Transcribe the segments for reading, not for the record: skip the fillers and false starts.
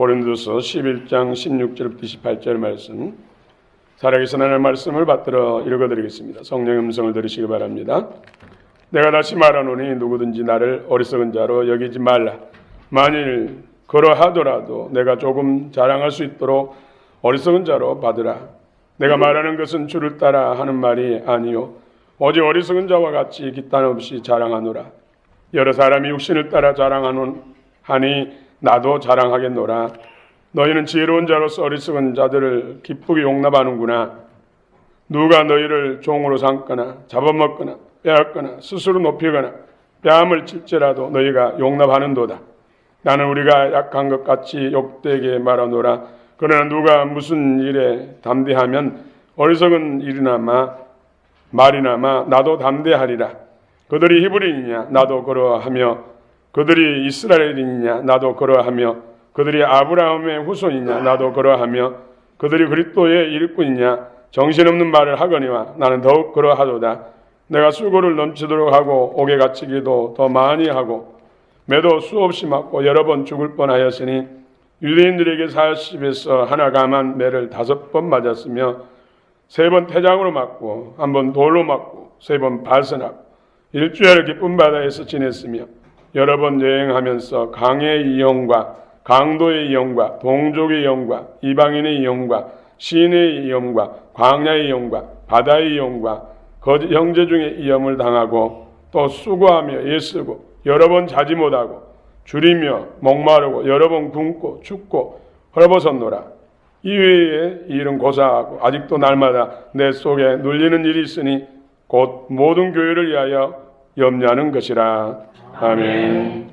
고린도서 11장 16절부터 28절 말씀, 살아계신 하나님의 말씀을 받들어 읽어드리겠습니다. 성령의 음성을 들으시기 바랍니다. 내가 다시 말하노니 누구든지 나를 어리석은 자로 여기지 말라. 만일 그러하더라도 내가 조금 자랑할 수 있도록 어리석은 자로 받으라. 내가 말하는 것은 주를 따라 하는 말이 아니요 오직 어리석은 자와 같이 기탄 없이 자랑하노라. 여러 사람이 육신을 따라 자랑하니 나도 자랑하겠노라. 너희는 지혜로운 자로서 어리석은 자들을 기쁘게 용납하는구나. 누가 너희를 종으로 삼거나 잡아먹거나 빼앗거나 스스로 높이거나 뺨을 칠지라도 너희가 용납하는도다. 나는 우리가 약한 것 같이 욕되게 말하노라. 그러나 누가 무슨 일에 담대하면 어리석은 일이나마 말이나마 나도 담대하리라. 그들이 히브리인이냐 나도 그러하며 그들이 이스라엘인이냐 나도 그러하며 그들이 아브라함의 후손이냐 나도 그러하며 그들이 그리스도의 일꾼이냐 정신없는 말을 하거니와 나는 더욱 그러하도다. 내가 수고를 넘치도록 하고 옥에 갇히기도 더 많이 하고 매도 수없이 맞고 여러 번 죽을 뻔하였으니 유대인들에게 40에서 하나 감한 매를 5번 맞았으며 3번 태장으로 맞고 1번 돌로 맞고 3번 발선하고 일주일을 기쁜 바다에서 지냈으며 여러 번 여행하면서 강의 이용과 강도의 이용과 동족의 이용과 이방인의 이용과 시인의 이용과 광야의 이용과 바다의 이용과 거짓 형제 중에 이염을 당하고 또 수고하며 애쓰고 여러 번 자지 못하고 줄이며 목마르고 여러 번 굶고 춥고 헐벗었노라. 이외에 이 일은 고사하고 아직도 날마다 내 속에 눌리는 일이 있으니 곧 모든 교회를 위하여 염려하는 것이라. 아멘.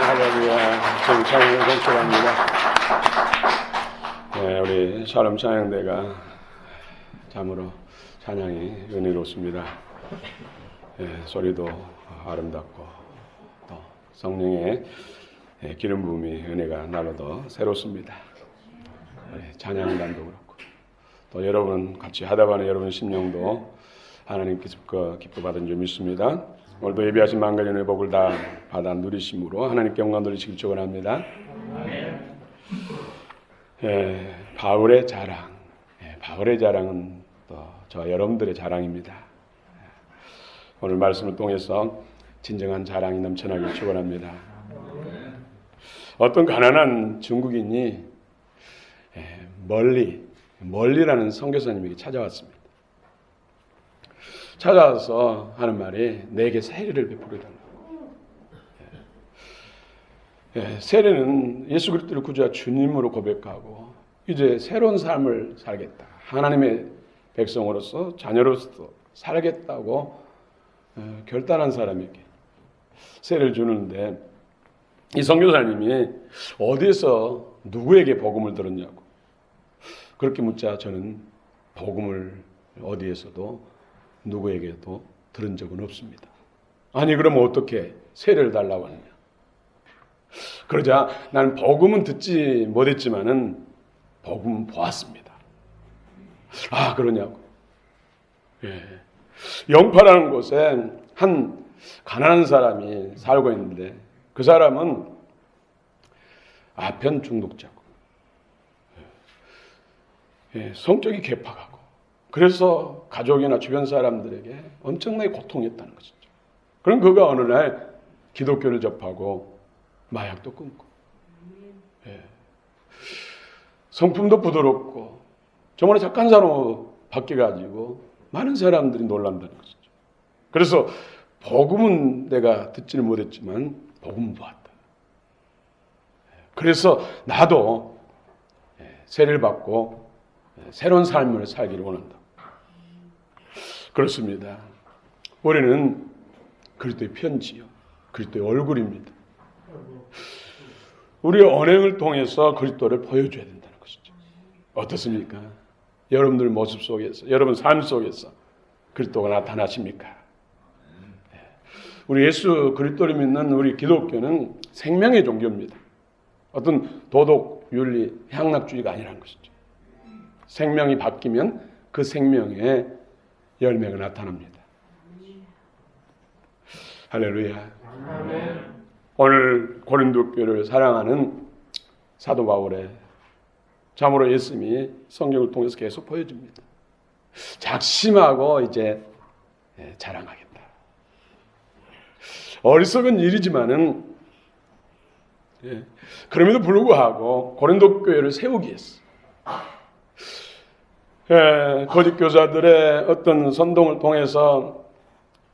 할렐루야. 지금 찬양을 선출합니다. 네, 우리 샬롬 찬양대가 참으로 찬양이 은혜롭습니다. 네, 소리도 아름답고 또 성령의 기름 부음이 은혜가 날로도 새롭습니다. 네, 찬양단도 그렇고 또 여러분 같이 하다 보니 여러분 심령도 하나님께서 기뻐 받은 줄 믿습니다. 오늘도 예비하신 만가년의 복을 다 받아 누리심으로 하나님께 영광 돌리시길 축원합니다. 바울의 자랑, 바울의 자랑은 또 저와 여러분들의 자랑입니다. 오늘 말씀을 통해서 진정한 자랑이 넘쳐나길 축원합니다. 어떤 가난한 중국인이 멀리라는 선교사님에게 찾아왔습니다. 찾아와서 하는 말이 내게 세례를 베풀어 달라고. 세례는 예수 그리스도를 구주와 주님으로 고백하고 이제 새로운 삶을 살겠다. 하나님의 백성으로서 자녀로서 살겠다고 결단한 사람에게 세례를 주는데 이 선교사님이 어디에서 누구에게 복음을 들었냐고 그렇게 묻자 저는 복음을 어디에서도 누구에게도 들은 적은 없습니다. 아니 그럼 어떻게 세례를 달라고 하느냐. 그러자 나는 복음은 듣지 못했지만은 복음은 보았습니다. 아 그러냐고. 영파라는 곳에 한 가난한 사람이 살고 있는데 그 사람은 아편 중독자고 성격이 개팍하고 그래서 가족이나 주변 사람들에게 엄청나게 고통했다는 것이죠. 그럼 그가 어느 날 기독교를 접하고 마약도 끊고 성품도 부드럽고 정말 착한 사람으로 바뀌어가지고 많은 사람들이 놀란다는 것이죠. 그래서 복음은 내가 듣지를 못했지만 복음은 보았다. 그래서 나도 세례를 받고 새로운 삶을 살기를 원한다. 그렇습니다. 우리는 그리스도의 편지요. 그리스도의 얼굴입니다. 우리의 언행을 통해서 그리스도를 보여줘야 된다는 것이죠. 어떻습니까? 여러분들 모습 속에서, 여러분 삶 속에서 그리스도가 나타나십니까? 우리 예수 그리스도를 믿는 우리 기독교는 생명의 종교입니다. 어떤 도덕, 윤리, 향락주의가 아니라는 것이죠. 생명이 바뀌면 그 생명의 열매가 나타납니다. 할렐루야. 오늘 고린도 교회를 사랑하는 사도 바울의 참으로 예수님이 성경을 통해서 계속 보여줍니다. 작심하고 이제 자랑하겠다. 어리석은 일이지만은 그럼에도 불구하고 고린도 교회를 세우기 위해서 거짓 교사들의 어떤 선동을 통해서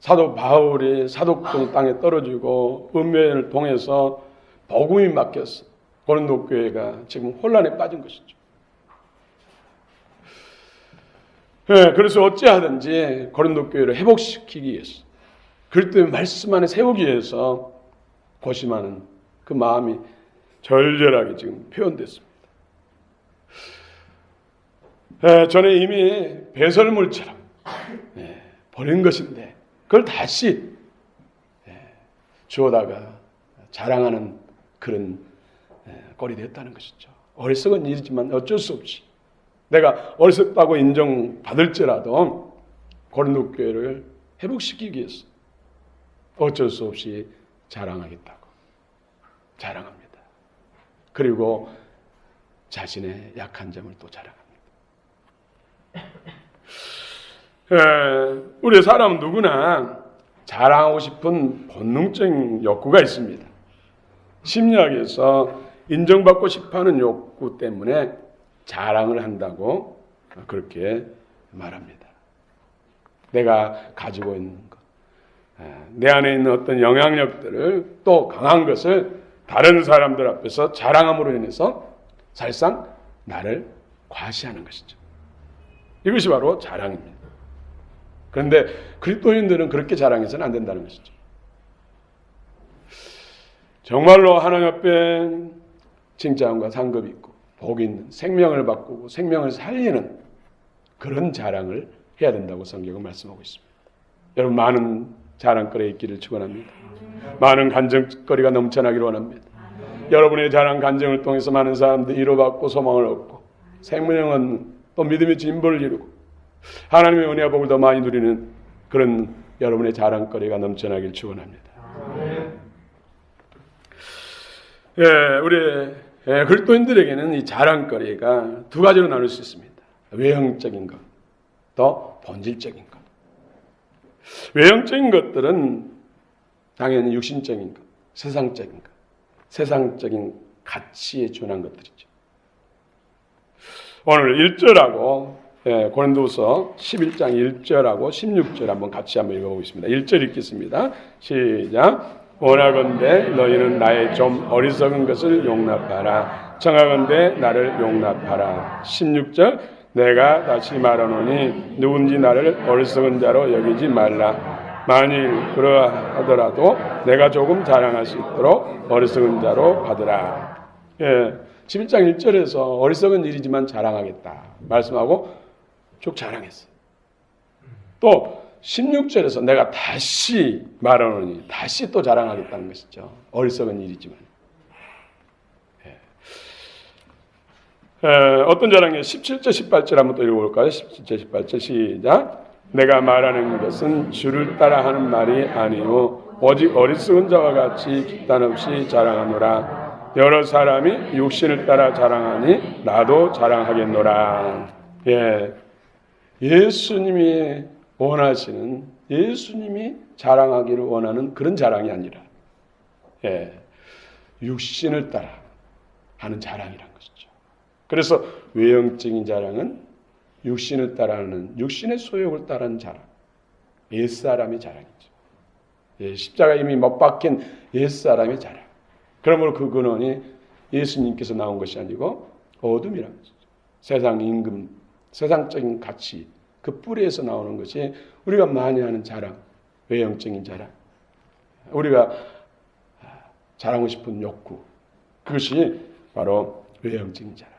사도 바울이 사독성 땅에 떨어지고 은매를 통해서 복음이 막혀서 고린도 교회가 지금 혼란에 빠진 것이죠. 그래서 어찌하든지 고린도 교회를 회복시키기 위해서 그리스도의 말씀 안에 세우기 위해서 고심하는 그 마음이 절절하게 지금 표현됐습니다. 전에 이미 배설물처럼 버린 것인데 그걸 다시 주워다가 자랑하는 그런 꼴이 됐다는 것이죠. 어리석은 일이지만 어쩔 수 없이 내가 어리석다고 인정받을지라도 고린도 교회를 회복시키기 위해서 어쩔 수 없이 자랑하겠다고 자랑합니다. 그리고 자신의 약한 점을 또 자랑합니다. 우리 사람 누구나 자랑하고 싶은 본능적인 욕구가 있습니다. 심리학에서 인정받고 싶어하는 욕구 때문에 자랑을 한다고 그렇게 말합니다. 내가 가지고 있는 것, 내 안에 있는 어떤 영향력들을 또 강한 것을 다른 사람들 앞에서 자랑함으로 인해서 사실상 나를 과시하는 것이죠. 이것이 바로 자랑입니다. 그런데 그리스도인들은 그렇게 자랑해서는 안 된다는 것이죠. 정말로 하나님 앞에 칭찬과 상급이 있고 복이 있는 생명을 바꾸고 생명을 살리는 그런 자랑을 해야 된다고 성경은 말씀하고 있습니다. 여러분, 많은 자랑거리가 있기를 축원합니다. 많은 간증거리가 넘쳐나기를 원합니다. 여러분의 자랑 간증을 통해서 많은 사람들이 위로받고 소망을 얻고 생명을 얻는, 또 믿음의 진보를 이루고 하나님의 은혜와 복을 더 많이 누리는 그런 여러분의 자랑거리가 넘쳐나길 축원합니다. 우리 그리스도인들에게는 이 자랑거리가 두 가지로 나눌 수 있습니다. 외형적인 것, 또 본질적인 것. 외형적인 것들은 당연히 육신적인 것, 세상적인 것, 세상적인 가치에 준한 것들이죠. 오늘 1절하고 고린도후서 11장 1절하고 16절 한번 같이 한번 읽어보겠습니다. 1절 읽겠습니다. 시작. 원하건대 너희는 나의 좀 어리석은 것을 용납하라. 청하건대 나를 용납하라. 16절. 내가 다시 말하노니 누군지 나를 어리석은 자로 여기지 말라. 만일 그러하더라도 내가 조금 자랑할 수 있도록 어리석은 자로 받으라. 11장 1절에서 어리석은 일이지만 자랑하겠다 말씀하고 쭉 자랑했어요. 또 16절에서 내가 다시 말하노니 다시 또 자랑하겠다는 것이죠. 어리석은 일이지만. 어떤 자랑이에요? 17절 18절 한번 또 읽어볼까요? 17절 18절 시작. 내가 말하는 것은 주를 따라 하는 말이 아니요 오직 어리석은 자와 같이 기탄 없이 자랑하노라. 여러 사람이 육신을 따라 자랑하니 나도 자랑하겠노라. 예수님이 원하시는, 예수님이 자랑하기를 원하는 그런 자랑이 아니라 육신을 따라 하는 자랑이란 것이죠. 그래서 외형적인 자랑은 육신을 따라하는, 육신의 소욕을 따르는 자랑, 옛사람의 자랑이죠. 십자가에 이미 못 박힌 옛사람의 자랑. 그러므로 그 근원이 예수님께서 나온 것이 아니고 어둠이라는 것이죠. 세상 임금, 세상적인 가치, 그 뿌리에서 나오는 것이 우리가 많이 하는 자랑, 외형적인 자랑, 우리가 자랑하고 싶은 욕구, 그것이 바로 외형적인 자랑,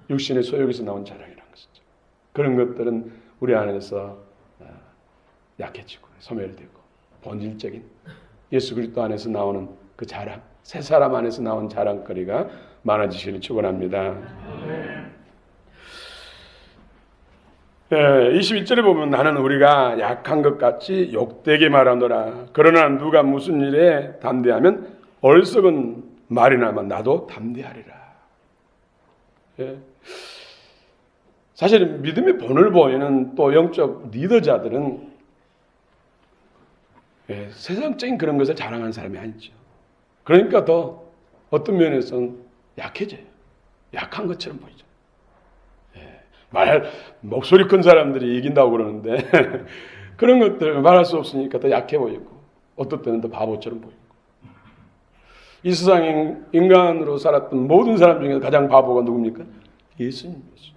육신의 소욕에서 나온 자랑이라는 것이죠. 그런 것들은 우리 안에서 약해지고 소멸되고 본질적인 예수 그리스도 안에서 나오는 그 자랑, 새 사람 안에서 나온 자랑거리가 많아지시길 축원합니다. 22절에 보면 나는 우리가 약한 것 같이 욕되게 말하노라. 그러나 누가 무슨 일에 담대하면 어리석은 말이나마 나도 담대하리라. 사실 믿음의 본을 보이는 또 영적 리더자들은 세상적인 그런 것을 자랑하는 사람이 아니죠. 그러니까 더 어떤 면에서는 약해져요. 약한 것처럼 보이죠. 목소리 큰 사람들이 이긴다고 그러는데 그런 것들 말할 수 없으니까 더 약해 보이고 어떨 때는 더 바보처럼 보이고. 이 세상에 인간으로 살았던 모든 사람 중에 가장 바보가 누굽니까? 예수님이었어요.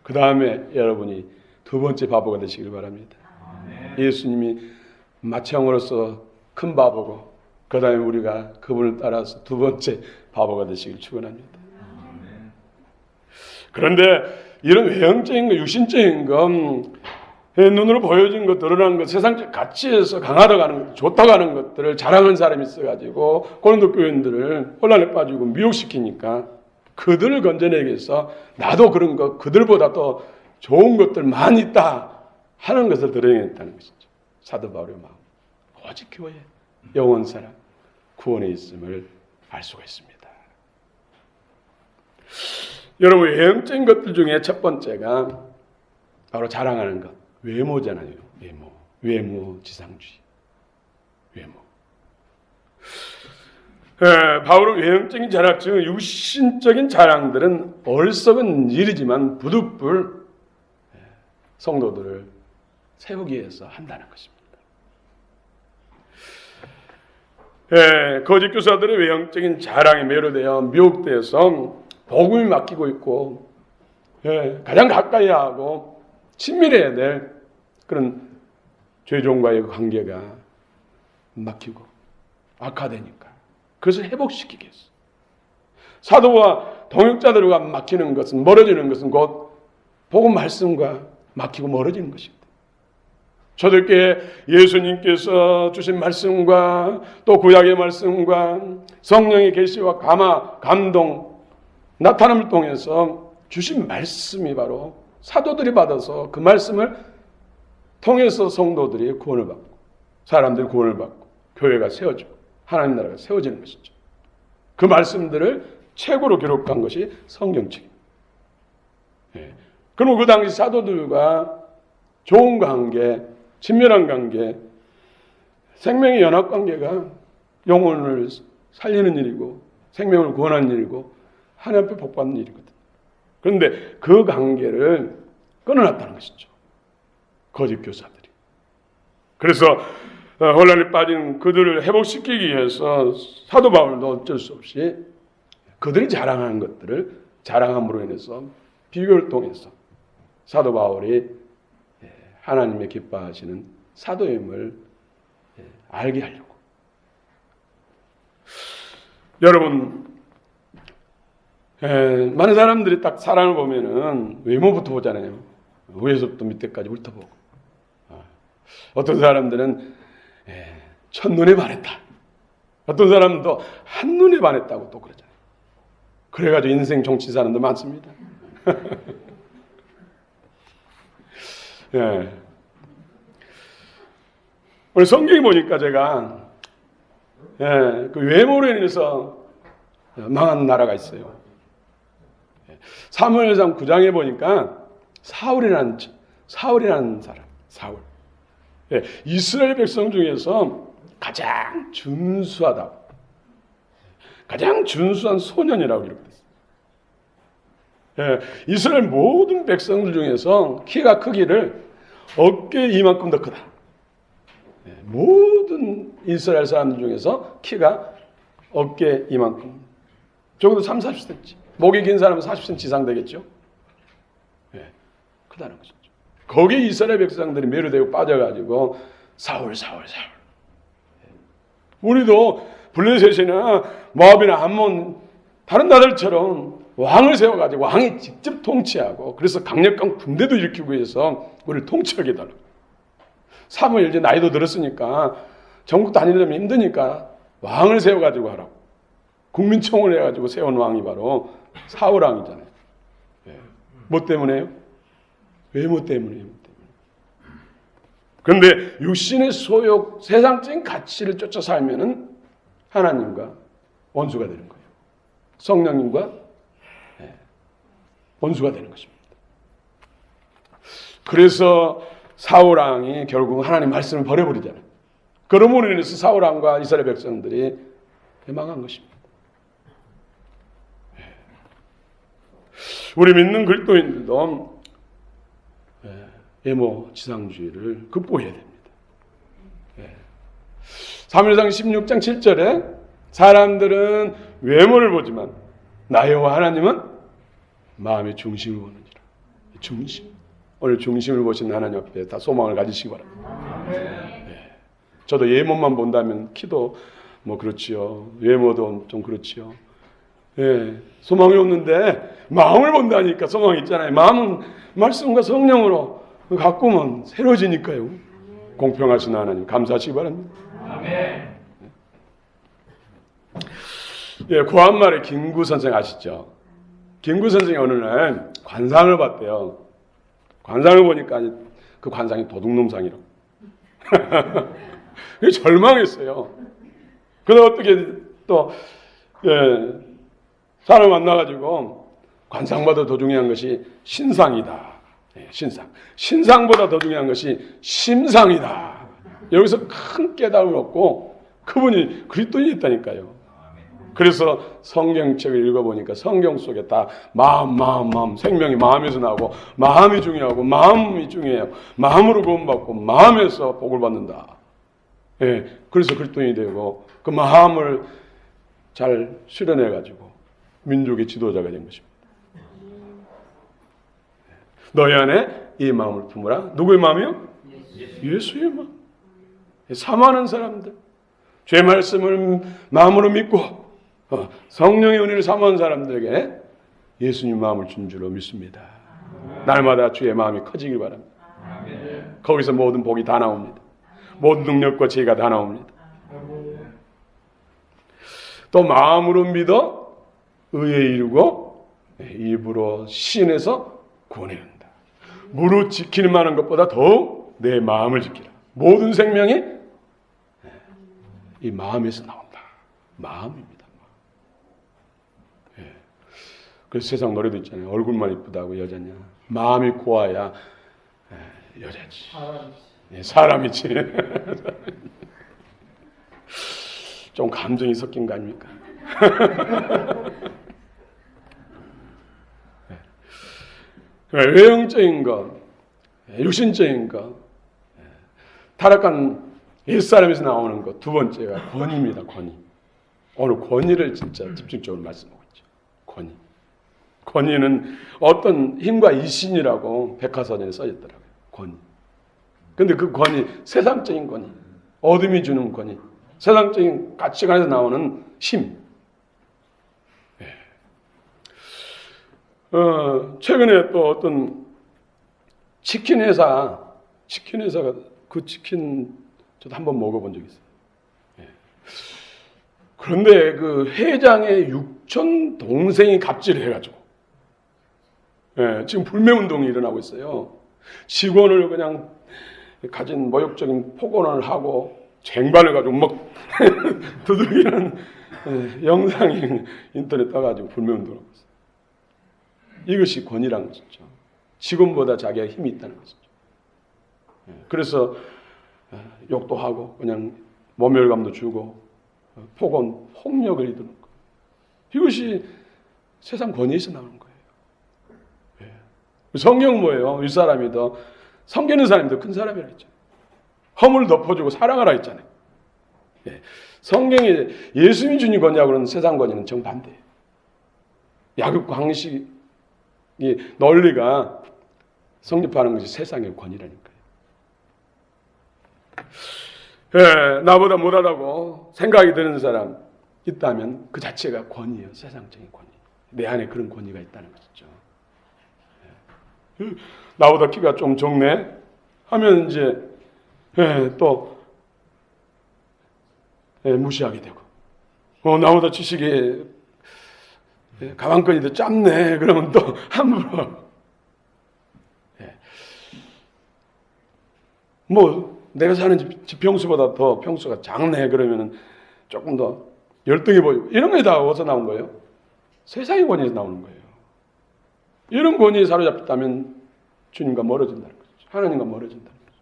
그 다음에 여러분이 두 번째 바보가 되시길 바랍니다. 예수님이 맏형으로서 큰 바보고 그 다음에 우리가 그분을 따라서 두 번째 바보가 되시길 축원합니다. 그런데 이런 외형적인 것, 육신적인 것, 눈으로 보여진 것, 드러난 것, 세상적 가치에서 강하다고 하는 것, 좋다고 하는 것들을 자랑하는 사람이 있어가지고 고린도 교인들을 혼란에 빠지고 미혹시키니까 그들을 건져내기 위해서 나도 그런 것, 그들보다 더 좋은 것들 많이 있다 하는 것을 드러내겠다는 것이죠. 사도 바울의 마음. 오직 교회, 영원 사랑, 구원에 있음을 알 수가 있습니다. 여러분, 외형적인 것들 중에 첫 번째가 바로 자랑하는 것, 외모잖아요. 외모 지상주의, 외모. 바울은 외형적인 자랑, 즉 육신적인 자랑들은 어리석은 일이지만 부득불 성도들을 세우기 위해서 한다는 것입니다. 거짓 교사들의 외형적인 자랑에 매료되어 미혹되어서 복음이 맡기고 있고 가장 가까이 하고 친밀해야 될 그런 죄종과의 관계가 막히고 악화되니까 그것을 회복시키기 위해서 사도와 동역자들과 막히는 것은, 멀어지는 것은 곧 복음 말씀과 막히고 멀어지는 것입니다. 저들께 예수님께서 주신 말씀과 또 구약의 말씀과 성령의 계시와 감동, 나타남을 통해서 주신 말씀이 바로 사도들이 받아서 그 말씀을 통해서 성도들이 구원을 받고 사람들이 구원을 받고 교회가 세워지고 하나님 나라가 세워지는 것이죠. 그 말씀들을 책으로 기록한 것이 성경책입니다. 그리고 그 당시 사도들과 좋은 관계, 친밀한 관계, 생명의 연합관계가 영혼을 살리는 일이고 생명을 구원하는 일이고 하나님 앞에 복받는 일이거든요. 그런데 그 관계를 끊어놨다는 것이죠. 거짓 교사들이. 그래서 혼란에 빠진 그들을 회복시키기 위해서 사도 바울도 어쩔 수 없이 그들이 자랑하는 것들을 자랑함으로 인해서 비교를 통해서 사도 바울이 하나님의 기뻐하시는 사도임을 알게 하려고. 여러분, 많은 사람들이 딱 사람을 보면은 외모부터 보잖아요. 위에서부터 밑에까지 훑어보고. 어떤 사람들은 첫눈에 반했다. 어떤 사람은 또 한눈에 반했다고 또 그러잖아요. 그래가지고 인생 정치 사람도 많습니다. 예. 오늘 성경에 보니까 제가 그 외모로 인해서 망한 나라가 있어요. 사무엘상 9장에 보니까 사울이라는 사람, 사울. 예, 이스라엘 백성 중에서 가장 준수하다, 가장 준수한 소년이라고 기록됐어요. 예, 이스라엘 모든 백성들 중에서 키가 크기를 어깨 이만큼 더 크다. 예, 모든 이스라엘 사람들 중에서 키가 어깨 이만큼, 적어도 30-40cm. 목이 긴 사람은 40cm 이상 되겠죠. 예, 크다는 것이죠. 거기에 이스라엘 백성들이 매료되고 빠져가지고 사울. 우리도 블레셋이나 모압이나 암몬 다른 나라들처럼 왕을 세워가지고 왕이 직접 통치하고 그래서 강력한 군대도 일으키고 해서 우리를 통치하게 해달라고. 사무엘 이제 나이도 들었으니까 전국 다니려면 힘드니까 왕을 세워가지고 하라고. 국민총을 해가지고 세운 왕이 바로 사울 왕이잖아요. 뭐 때문에요? 외모 때문이에요. 그런데 육신의 소욕, 세상적인 가치를 쫓아 살면은 하나님과 원수가 되는 거예요. 성령님과 원수가 되는 것입니다. 그래서 사울 왕이 결국 하나님 말씀을 버려버리잖아요. 그러므로 인해서 사울 왕과 이스라엘 백성들이 망한 것입니다. 우리 믿는 그리스도인들도 외모 지상주의를 극복해야 됩니다. 사무엘상 16장 7절에 사람들은 외모를 보지만 나 여호와 하나님은 마음의 중심을 보느니라. 중심. 오늘 중심을 보신 하나님 앞에 다 소망을 가지시기 바랍니다. 저도 외모만 본다면 키도 뭐 그렇지요. 외모도 좀 그렇지요. 소망이 없는데 마음을 본다니까 소망이 있잖아요. 마음은 말씀과 성령으로 가꾸면 새로워지니까요. 공평하신 하나님 감사하시기 바랍니다. 아멘. 구한말의 김구 선생 아시죠? 김구 선생이 어느 날 관상을 봤대요. 관상을 보니까 그 관상이 도둑놈상이라고. 절망했어요. 그래서 어떻게 또 사람을 만나가지고 관상보다 더 중요한 것이 신상이다. 신상보다 더 중요한 것이 심상이다. 여기서 큰 깨달음을 얻고 그분이 그리스도인이 있다니까요. 그래서 성경책을 읽어보니까 성경 속에 다 마음, 생명이 마음에서 나오고 마음이 중요하고 마음이 중요해요. 마음으로 구원받고 마음에서 복을 받는다. 그래서 그리스도인이 되고 그 마음을 잘 수련해가지고 민족의 지도자가 된 것입니다. 너희 안에 이 마음을 품으라. 누구의 마음이요? 예수의 마음. 사모하는 사람들, 죄 말씀을 마음으로 믿고 성령의 은혜를 사모하는 사람들에게 예수님 마음을 준 줄로 믿습니다. 날마다 주의 마음이 커지길 바랍니다. 거기서 모든 복이 다 나옵니다. 모든 능력과 지혜가 다 나옵니다. 또 마음으로 믿어 의에 이르고 입으로 시인해서 구원해 이른다. 무릇 지키는 많은 것보다 더욱 내 마음을 지키라. 모든 생명이 이 마음에서 나온다. 마음입니다. 그래서 세상 노래도 있잖아요. 얼굴만 이쁘다고 여자냐. 마음이 고와야 여자지. 사람이지. 좀 감정이 섞인 거 아닙니까? 외형적인 것, 육신적인 것, 타락한 옛사람에서 나오는 것, 두 번째가 권위입니다. 권위. 오늘 권위를 진짜 집중적으로 말씀하고 있죠. 권위. 권위는 어떤 힘과 이신이라고 백화사전에 써있더라고요. 권위. 근데 그 권위, 세상적인 권위, 어둠이 주는 권위, 세상적인 가치관에서 나오는 힘. 최근에 또 어떤 치킨 회사가 그 치킨 저도 한번 먹어본 적이 있어요. 그런데 그 회장의 육촌 동생이 갑질을 해가지고 지금 불매운동이 일어나고 있어요. 직원을 그냥 가진 모욕적인 폭언을 하고 쟁반을 가지고 막 두들기는 영상이 인터넷 떠가지고 불매운동을 하고 있어요. 이것이 권위란 것이죠. 직원보다 자기가 힘이 있다는 것이죠. 그래서 욕도 하고 그냥 모멸감도 주고 폭언, 폭력을 이루는 것. 이것이 세상 권위에서 나오는 거예요. 성경은 뭐예요? 윗사람이 더 섬기는 사람이 더 큰 사람이라 했잖아요. 허물을 덮어주고 사랑하라 했잖아요. 성경에 예수님이 주님 권위하고 그러는 세상 권위는 정반대예요. 야급 광식의 논리가 성립하는 것이 세상의 권위라니까요. 나보다 못하다고 생각이 드는 사람 있다면 그 자체가 권위예요. 세상적인 권위. 내 안에 그런 권위가 있다는 것이죠. 나보다 키가 좀 적네 하면 이제 또 무시하게 되고 나보다 지식이 가방끈이 더 짧네 그러면 또 함부로 뭐 내가 사는 집 평수보다 더 평수가 작네 그러면은 조금 더 열등해 보이고 이런 게 다 어디서 나온 거예요? 세상의 권위에서 나오는 거예요. 이런 권위에 사로잡혔다면 주님과 멀어진다는 거죠. 하나님과 멀어진다는 거죠.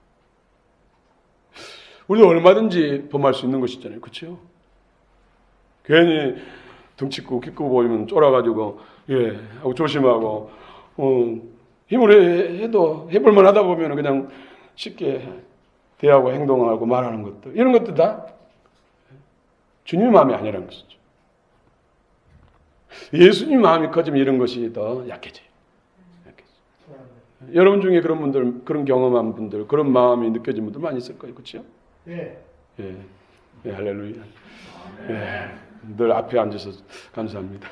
우리도 얼마든지 범할 수 있는 것이잖아요. 그렇죠? 괜히 등치 크고 키 크고 보이면 쫄아가지고 하고 조심하고 힘으로 해도 해볼만 하다 보면 그냥 쉽게 대하고 행동하고 말하는 것들 이런 것들 다 주님의 마음이 아니라는 것이죠. 예수님 마음이 커지면 이런 것이 더 약해져요. 여러분 중에 그런 분들, 그런 경험한 분들, 그런 마음이 느껴진 분들 많이 있을 거예요. 그렇죠? 할렐루야. 늘 앞에 앉아서 감사합니다.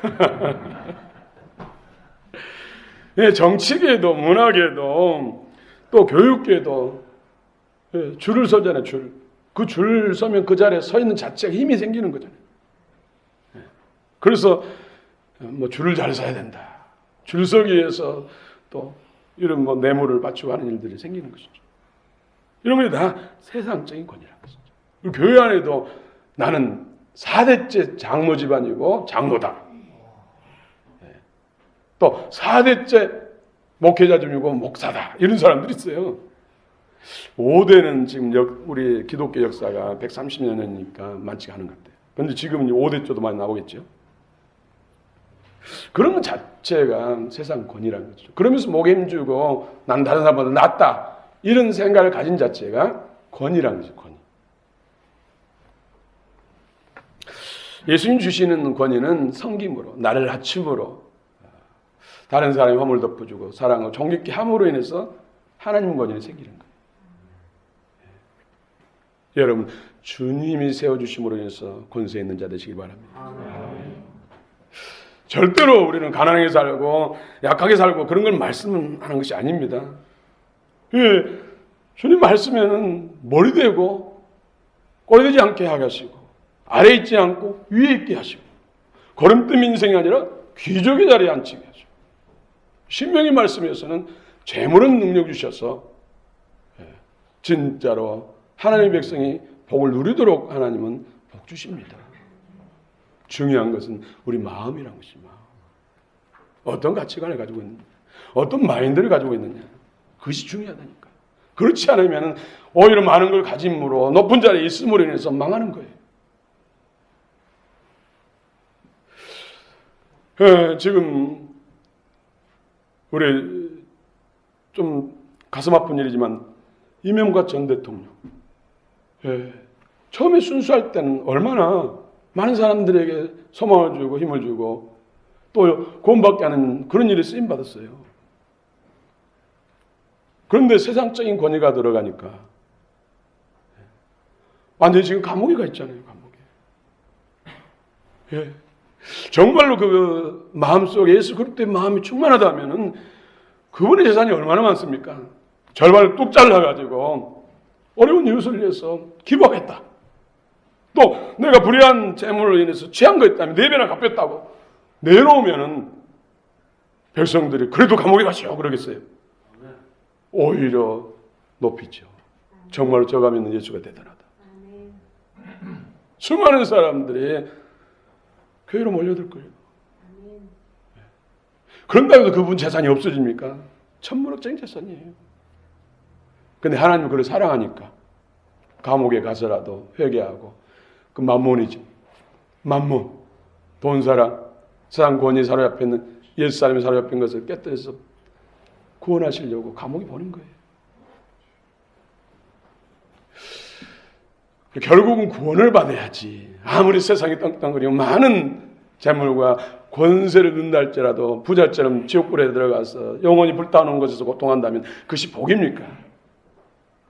정치계도, 문화계도, 또 교육계도 줄을 서잖아요. 줄. 그 줄 서면 그 자리에 서 있는 자체가 힘이 생기는 거잖아요. 그래서 뭐 줄을 잘 서야 된다. 줄 서기 위해서 또 이런 뭐 뇌물을 바치고 하는 일들이 생기는 것이죠. 이런 게 다 세상적인 권위라는 것이죠. 그리고 교회 안에도 나는 4대째 장로 집안이고 장로다. 또 4대째 목회자 중이고 목사다. 이런 사람들이 있어요. 5대는 지금 우리 기독교 역사가 130년이니까 많지가 않은 것 같아요. 그런데 지금은 5대째도 많이 나오겠죠. 그런 것 자체가 세상 권위라는 거죠. 그러면서 목에 힘주고 난 다른 사람보다 낫다. 이런 생각을 가진 자체가 권위라는 거죠. 권위. 예수님 주시는 권위는 섬김으로, 나를 낮춤으로, 다른 사람의 허물을 덮어주고 사랑하고 존귀케 함으로 인해서 하나님 권위가 생기는 거예요. 여러분 주님이 세워주심으로 인해서 권세 있는 자 되시기 바랍니다. 절대로 우리는 가난하게 살고 약하게 살고 그런 걸 말씀하는 것이 아닙니다. 예, 주님 말씀에는 머리 되고 꼬리 되지 않게 하게 하시고 아래 있지 않고 위에 있게 하시고 거름뜸 인생이 아니라 귀족의 자리에 앉히게 하시고 신명의 말씀에서는 재물은 능력 주셔서 진짜로 하나님의 백성이 복을 누리도록 하나님은 복 주십니다. 중요한 것은 우리 마음이라는 것입니다. 어떤 가치관을 가지고 있느냐, 어떤 마인드를 가지고 있느냐, 그것이 중요하다니까. 그렇지 않으면 오히려 많은 걸 가짐으로 높은 자리에 있음으로 인해서 망하는 거예요. 지금 우리 좀 가슴 아픈 일이지만 이명박 전 대통령 처음에 순수할 때는 얼마나 많은 사람들에게 소망을 주고 힘을 주고 또 구원받게 하는 그런 일에 쓰임받았어요. 그런데 세상적인 권위가 들어가니까 완전히 지금 감옥에 가 있잖아요. 감옥에. 정말로 그 마음속에 예수 그리스도의 마음이 충만하다면 그분의 재산이 얼마나 많습니까? 절반을 뚝 잘라가지고 어려운 이웃을 위해서 기부하겠다. 또 내가 불의한 재물로 인해서 취한 거 있다면 4배나 갚겠다고 내놓으면은 백성들이 그래도 감옥에 가시오 그러겠어요? 오히려 높이죠. 정말로 저가 믿는 예수가 대단하다. 수많은 사람들이 교회로 몰려들 거예요. 그런다고 해도 그분 재산이 없어집니까? 천문학적인 재산이에요. 근데 하나님은 그를 사랑하니까 감옥에 가서라도 회개하고 그 만몬이죠. 만몬, 돈사랑, 세상 권위에 사로잡혀 있는 옛사람이 사로잡힌 것을 깨뜨려서 구원하시려고 감옥에 보낸 거예요. 결국은 구원을 받아야지. 아무리 세상이 땅땅거리고 많은 재물과 권세를 넣는다 할지라도 부자처럼 지옥불에 들어가서 영원히 불타오는 곳에서 고통한다면 그것이 복입니까?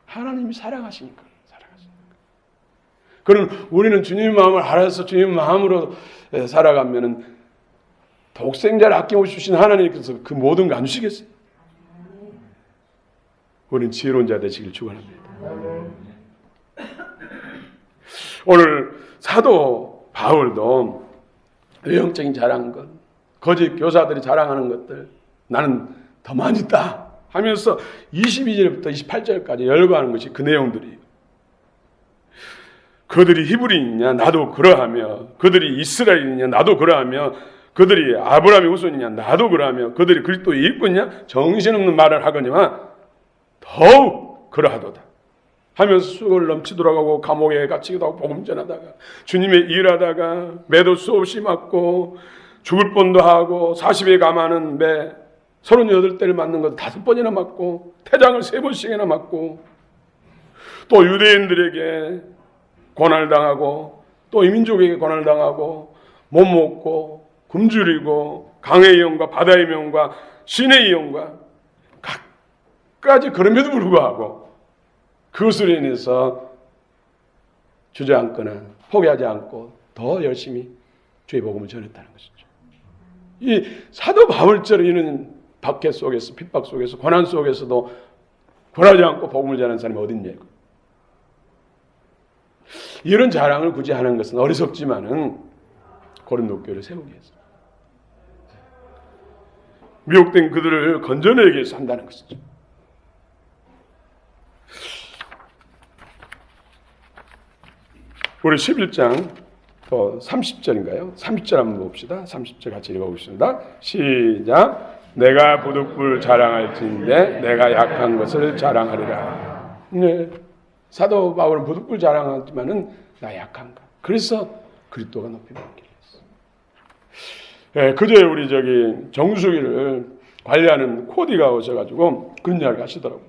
하나님이 사랑하시니까. 그럼 우리는 주님의 마음을 알아서 주님의 마음으로 살아가면은 독생자를 아낌없이 주신 하나님께서 그 모든 거 안 주시겠어요? 우리는 지혜로운 자 되시길 축원합니다. 오늘 사도 바울도 외형적인 자랑한 것, 거짓 교사들이 자랑하는 것들 나는 더 많이 있다 하면서 22절부터 28절까지 열거하는 것이 그 내용들이에요. 그들이 히브리인이냐 나도 그러하며 그들이 이스라엘이냐 나도 그러하며 그들이 아브라함의 후손이냐 나도 그러하며 그들이 그리스도의 일꾼이냐 정신없는 말을 하거니와 더욱 그러하도다 하면서 수고를 넘치도록 하고 감옥에 갇히기도 하고 복음 전하다가 주님의 일하다가 매도 수없이 맞고 죽을 뻔도 하고 40에 감하는 매 38대를 맞는 것도 5번이나 맞고 태장을 3번씩이나 맞고 또 유대인들에게 고난을 당하고 또 이민족에게 고난을 당하고 못 먹고 굶주리고 강의 영과 바다의 명과 신의 영과 각가지 그럼에도 불구하고 그것으로 인해서 주저앉거나 포기하지 않고 더 열심히 주의 복음을 전했다는 것이죠. 이 사도 바울처럼 이런 박해 속에서 핍박 속에서 고난 속에서도 권하지 않고 복음을 전하는 사람이 어딨냐고. 이런 자랑을 굳이 하는 것은 어리석지만은 고린도 교회를 세우기 위해서 미혹된 그들을 건져내기 위해서 한다는 것이죠. 우리 11장 30절인가요? 30절 한번 봅시다. 30절 같이 읽어보겠습니다. 시작. 내가 부득불 자랑할진대 내가 약한 것을 자랑하리라. 네. 사도 바울은 부득불 자랑하지만은 나 약한가. 그래서 그리스도가 높이 받기를 했어. 그제 우리 정수기를 관리하는 코디가 오셔가지고 그런 이야기를 하시더라고요.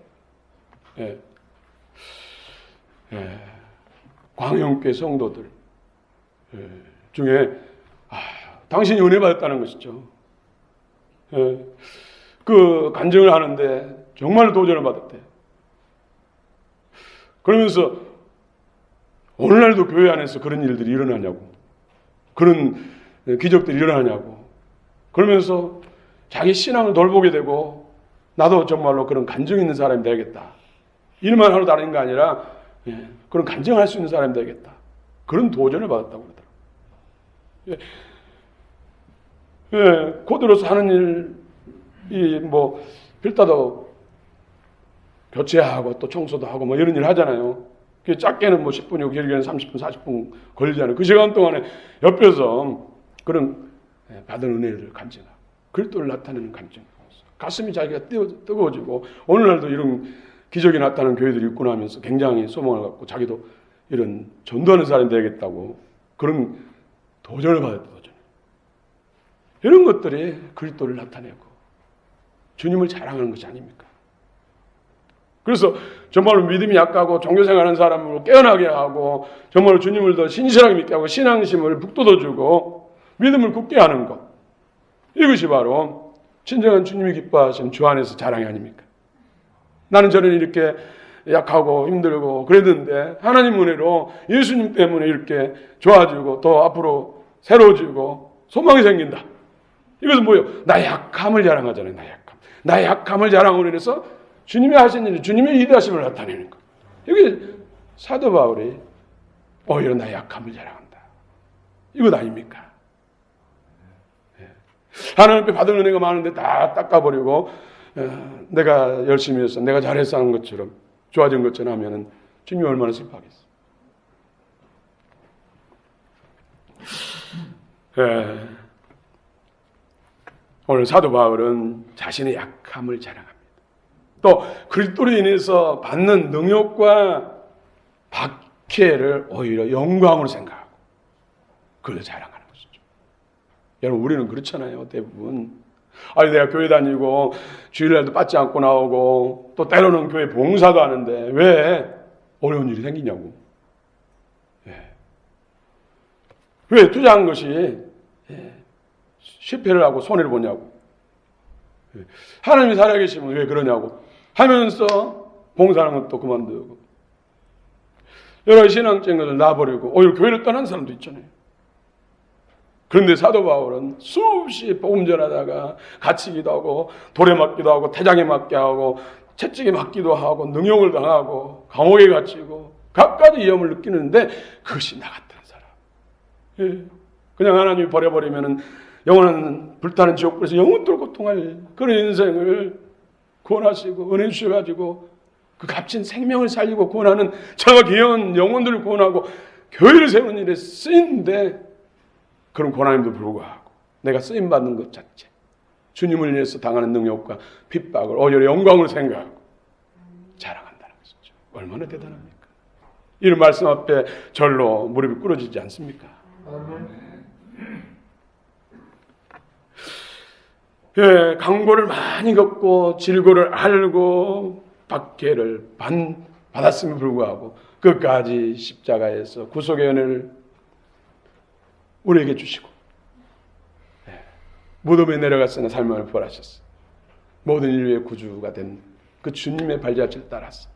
광영교회 성도들 중에 당신이 은혜 받았다는 것이죠. 그 간증을 하는데 정말 도전을 받았대. 그러면서 오늘날도 교회 안에서 그런 일들이 일어나냐고, 그런 기적들이 일어나냐고, 그러면서 자기 신앙을 돌보게 되고 나도 정말로 그런 간증 있는 사람이 되겠다. 일만 하러 다니는 게 아니라 그런 간증할 수 있는 사람이 되겠다. 그런 도전을 받았다고 그러더라고요. 코드로서 하는 일이 뭐 필터도 교체하고 또 청소도 하고 뭐 이런 일 하잖아요. 작게는 뭐 10분이고 길게는 30분, 40분 걸리잖아요. 그 시간 동안에 옆에서 그런 받은 은혜를 간증하고 그리스도를 나타내는 간증. 가슴이 자기가 뜨거워지고 오늘날도 이런 기적이 나타나는 교회들이 있구나 하면서 굉장히 소망을 갖고 자기도 이런 전도하는 사람이 되겠다고 그런 도전을 받았다. 도전. 이런 것들이 그리스도를 나타내고 주님을 자랑하는 것이 아닙니까? 그래서 정말로 믿음이 약하고 종교생활하는 사람을 깨어나게 하고 정말로 주님을 더 신실하게 믿게 하고 신앙심을 북돋워주고 믿음을 굳게 하는 것. 이것이 바로 진정한 주님이 기뻐하시는 주 안에서 자랑이 아닙니까? 나는 저는 이렇게 약하고 힘들고 그랬는데 하나님 은혜로 예수님 때문에 이렇게 좋아지고 또 앞으로 새로워지고 소망이 생긴다. 이것은 뭐예요? 나의 약함을 자랑하잖아요. 나의 약함. 나의 약함을 자랑으로 인해서 주님이 하신 일, 주님의 위대하심을 나타내는 것. 여기 사도 바울이 오히려 나의 약함을 자랑한다. 이것 아닙니까? 하나님 앞에 받은 은혜가 많은데 다 닦아버리고 내가 열심히 해서 내가 잘해서 하는 것처럼 좋아진 것처럼 하면은 주님이 얼마나 슬퍼하겠어. 오늘 사도 바울은 자신의 약함을 자랑합니다. 또 그리스도로 인해서 받는 능력과 박해를 오히려 영광으로 생각하고 그걸 자랑하는 것이죠. 여러분 우리는 그렇잖아요. 대부분. 아니 내가 교회 다니고 주일날도 받지 않고 나오고 또 때로는 교회 봉사도 하는데 왜 어려운 일이 생기냐고. 왜 투자한 것이 실패를 하고 손해를 보냐고. 하나님이 살아계시면 왜 그러냐고 하면서 봉사하는 것도 그만두고 여러 신앙적인 것을 놔버리고 오히려 교회를 떠난 사람도 있잖아요. 그런데 사도 바울은 수없이 복음 전하다가 갇히기도 하고 돌에 맞기도 하고 태장에 맞게 하고 채찍에 맞기도 하고 능욕을 당하고 감옥에 갇히고 각가지 위험을 느끼는데 그것이 나 같은 사람. 그냥 하나님이 버려버리면은 영원한 불타는 지옥불에서 영원토록 고통할 그런 인생을 구원하시고 은혜 주셔가지고 그 값진 생명을 살리고 구원하는 저와 귀여운 영혼들을 구원하고 교회를 세우는 일에 쓰이는데 그런 고난임도 불구하고 내가 쓰임받는 것 자체 주님을 위해서 당하는 능력과 핍박을 오히려 영광을 생각하고 자랑한다는 것이죠. 얼마나 대단합니까? 이런 말씀 앞에 절로 무릎이 꿇어지지 않습니까? 강고를 많이 겪고 질고를 알고 박해를 받았음에 불구하고 끝까지 십자가에서 구속의 은혜를 우리에게 주시고 무덤에 내려갔으나 삶을 부활하셨어. 모든 인류의 구주가 된 그 주님의 발자취를 따라서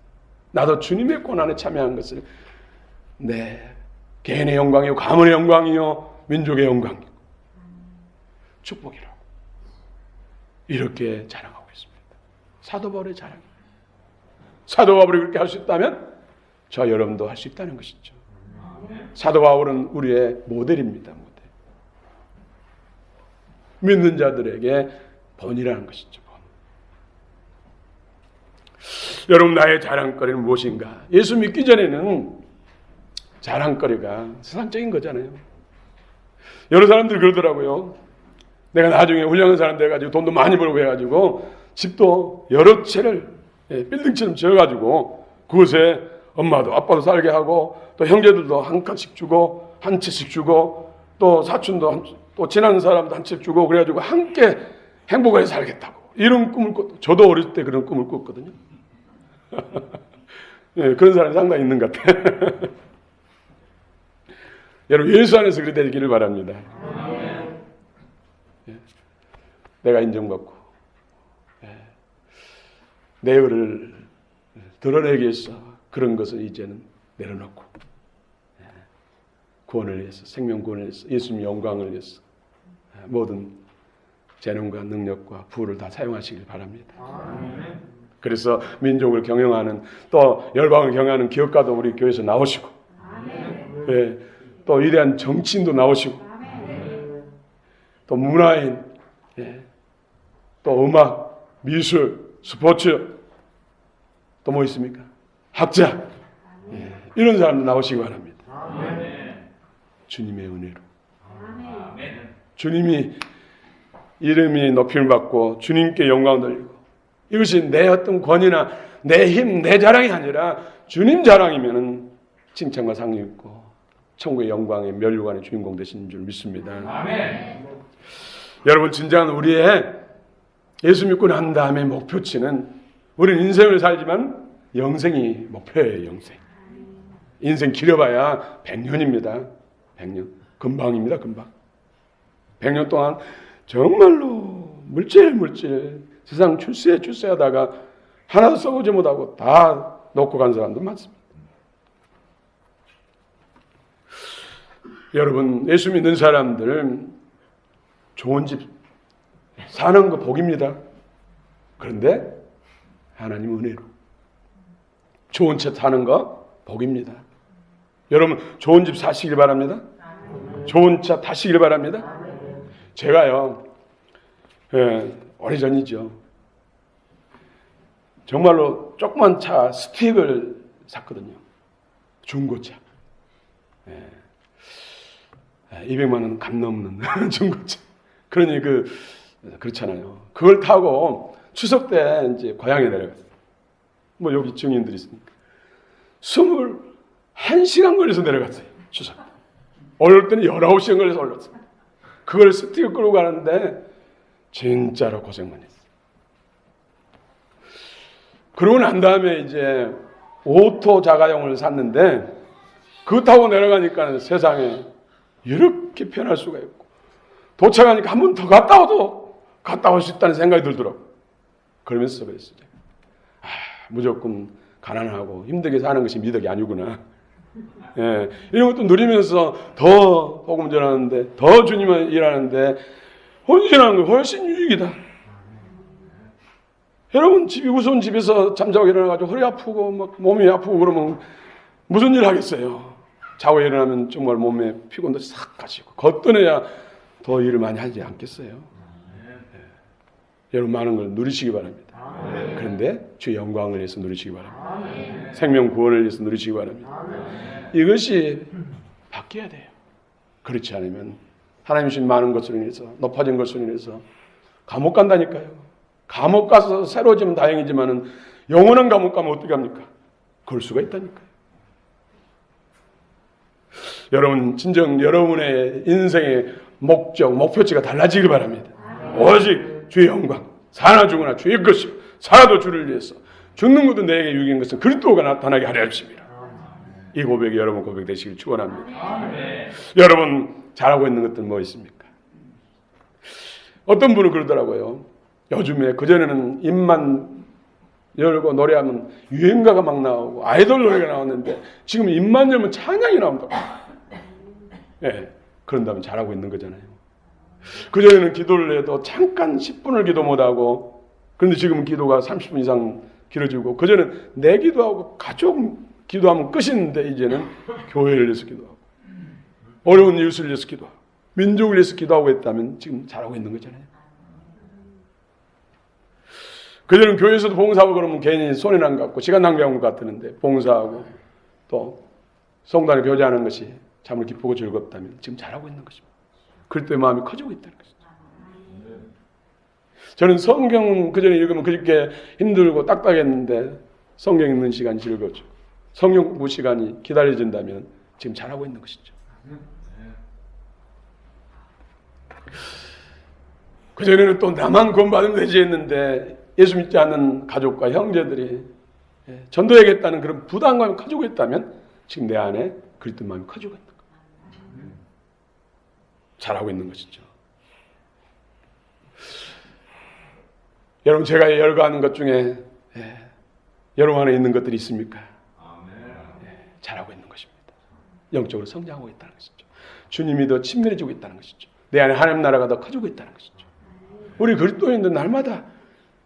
나도 주님의 고난에 참여한 것을 내 개인의 영광이요 가문의 영광이요 민족의 영광이고 축복이라고 이렇게 자랑하고 있습니다. 사도 바울의 자랑. 사도 바울이 그렇게 할 수 있다면 저 여러분도 할 수 있다는 것이죠. 사도 바울은 우리의 모델입니다. 모델. 믿는 자들에게 본이라는 것이죠. 본. 여러분 나의 자랑거리는 무엇인가? 예수 믿기 전에는 자랑거리가 세상적인 거잖아요. 여러 사람들이 그러더라고요. 내가 나중에 훌륭한 사람 돼가지고 돈도 많이 벌고 해가지고 집도 여러 채를 빌딩처럼 지어가지고 그곳에 엄마도 아빠도 살게 하고 또 형제들도 한 칸씩 주고 한 채씩 주고 또 사촌도 또 지나는 사람도 한 채 주고 그래가지고 함께 행복하게 살겠다고 이런 꿈을 꿨. 저도 어릴 때 그런 꿈을 꿨거든요. 네, 그런 사람이 상당히 있는 것 같아요. 여러분 예수 안에서 그렇게 되기를 바랍니다. 내가 인정받고 내 의를 드러내기 위해서 그런 것을 이제는 내려놓고 구원을 위해서, 생명 구원을 위해서, 예수님의 영광을 위해서 모든 재능과 능력과 부를 다 사용하시길 바랍니다. 그래서 민족을 경영하는, 또 열방을 경영하는 기업가도 우리 교회에서 나오시고, 예, 또 위대한 정치인도 나오시고, 또 문화인, 예, 또 음악, 미술, 스포츠, 또 뭐 있습니까? 학자, 예, 이런 사람들 나오시기 바랍니다. 주님의 은혜로, 주님이 이름이 높임을 받고 주님께 영광을 돌리고, 이것이 내 어떤 권위나 내 힘, 내 자랑이 아니라 주님 자랑이면은 칭찬과 상이 있고 천국의 영광의 면류관의 주인공 되신 줄 믿습니다. 아멘. 여러분, 진정한 우리의 예수 믿고 난 다음에 목표치는, 우리는 인생을 살지만 영생이 목표예요. 영생. 인생 길어봐야 100년입니다. 100년. 금방입니다. 금방. 100년 동안 정말로 물질 세상 출세하다가 하나도 써보지 못하고 다 놓고 간 사람도 많습니다. 여러분, 예수 믿는 사람들은 좋은 집 사는 거 복입니다. 그런데 하나님 은혜로 좋은 차 사는 거 복입니다. 여러분, 좋은 집 사시길 바랍니다. 좋은 차 타시길 바랍니다. 제가요, 오래전이죠, 정말로 조그만 차 스틱을 샀거든요. 중고차. 200만 원 감 넘는 중고차. 그러니 그렇잖아요. 그걸 타고 추석 때 이제 고향에 내려갔어요. 뭐 여기 증인들이 있으니까. 21시간 걸려서 내려갔어요. 추석 때. 올라올 때는 19시간 걸려서 올랐어요. 그걸 스틱을 끌고 가는데 진짜로 고생 많이 했어요. 그러고 난 다음에 이제 오토 자가용을 샀는데, 그거 타고 내려가니까 세상에 이렇게 편할 수가 있고, 도착하니까 한 번 더 갔다 올 수 있다는 생각이 들더라고요. 그러면서 그랬어요. 무조건 가난하고 힘들게 사는 것이 미덕이 아니구나. 예, 이런 것도 누리면서 더 복음 전하는데, 더 주님을 일하는데 헌신하는 거 훨씬 유익이다. 여러분, 집이 우스운 집에서 잠자고 일어나가지고 허리 아프고 막 몸이 아프고 그러면 무슨 일 하겠어요? 자고 일어나면 정말 몸에 피곤도 싹 가시고 걷떠내야 더 일을 많이 하지 않겠어요? 예. 여러분, 많은 걸 누리시기 바랍니다. 그런데 주의 영광을 위해서 누리시기 바랍니다. 생명 구원을 위해서 누리시기 바랍니다. 이것이 바뀌어야 돼요. 그렇지 않으면 하나님 주신 많은 것으로 인해서, 높아진 것으로 인해서 감옥 간다니까요. 감옥 가서 새로워지면 다행이지만은 영원한 감옥 가면 어떻게 합니까? 그럴 수가 있다니까요. 여러분, 진정 여러분의 인생의 목적, 목표치가 달라지길 바랍니다. 오직 주의 영광, 사나 죽으나 주의 것이요 살아도 주를 위해서, 죽는 것도 내게 유익인 것은 그리스도가 나타나게 하려 하십니다. 이 고백이 여러분 고백 되시길 축원합니다. 여러분, 잘하고 있는 것들 뭐 있습니까? 어떤 분은 그러더라고요. 요즘에, 그전에는 입만 열고 노래하면 유행가가 막 나오고 아이돌 노래가 나왔는데, 지금 입만 열면 찬양이 나온다고. 예, 그런다면 잘하고 있는 거잖아요. 그전에는 기도를 해도 잠깐 10분을 기도 못하고, 그런데 지금은 기도가 30분 이상 길어지고, 그전에는 내 기도하고 가족 기도하면 끝인데, 이제는 교회를 위해서 기도하고 어려운 이웃을 위해서 기도하고 민족을 위해서 기도하고 있다면 지금 잘하고 있는 거잖아요. 그전에는 교회에서도 봉사하고 그러면 괜히 손해는 안 갖고 시간 낭비하는 것 같았는데, 봉사하고 또 성단에 교제하는 것이 참으로 기쁘고 즐겁다면 지금 잘하고 있는 것입니다. 그럴 때 마음이 커지고 있다는 것이죠. 저는 성경 그전에 읽으면 그렇게 힘들고 딱딱했는데, 성경 읽는 시간이 즐거웠죠. 성경 공부 시간이 기다려진다면 지금 잘하고 있는 것이죠. 그전에는 또 나만 구원받으면 되지 했는데, 예수 믿지 않는 가족과 형제들이 전도해야겠다는 그런 부담감을 가지고 있다면 지금 내 안에 그랬던 마음이 커지고 있는 거예요. 잘하고 있는 것이죠. 여러분, 제가 열거하는 것 중에 여러분 안에 있는 것들이 있습니까? 잘하고 있는 것입니다. 영적으로 성장하고 있다는 것이죠. 주님이 더 친밀해지고 있다는 것이죠. 내 안에 하나님 나라가 더 커지고 있다는 것이죠. 우리 그리스도인들 날마다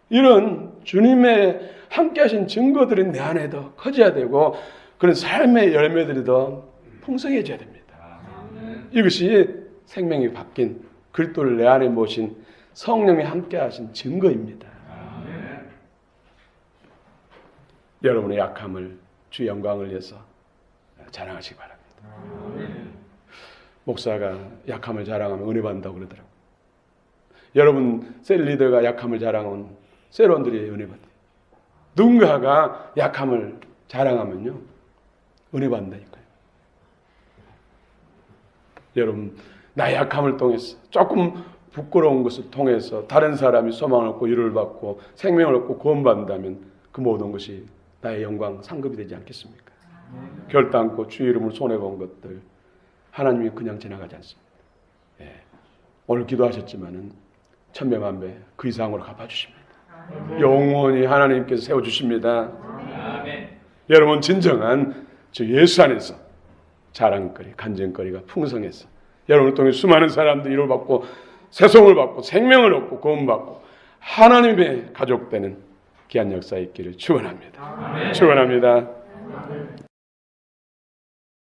이런 주님의 함께 하신 증거들이 내 안에 더 커져야 되고 그런 삶의 열매들이 더 풍성해져야 됩니다. 이것이 생명이 바뀐 그리스도를 내 안에 모신 성령이 함께 하신 증거입니다. 여러분의 약함을 주 영광을 위해서 자랑하시기 바랍니다. 목사가 약함을 자랑하면 은혜 받는다고 그러더라고요. 여러분 셀 리더가 약함을 자랑하면 셀원들이 은혜 받아요. 누군가가 약함을 자랑하면요 은혜 받는다니까요. 여러분 나의 약함을 통해서 조금 부끄러운 것을 통해서 다른 사람이 소망을 얻고 위로를 받고 생명을 얻고 구원받는다면 그 모든 것이 나의 영광 상급이 되지 않겠습니까? 결단코 주의 이름을 손해본 것들 하나님이 그냥 지나가지 않습니다. 오늘 기도하셨지만은 천배만배 그 이상으로 갚아주십니다. 영원히 하나님께서 세워주십니다. 여러분 진정한 저 예수 안에서 자랑거리, 간증거리가 풍성해서 여러분을 통해 수많은 사람들이 위로를 받고 세송을 받고 생명을 얻고 구원받고 하나님의 가족되는 귀한 역사 있기를 축원합니다. 축원합니다.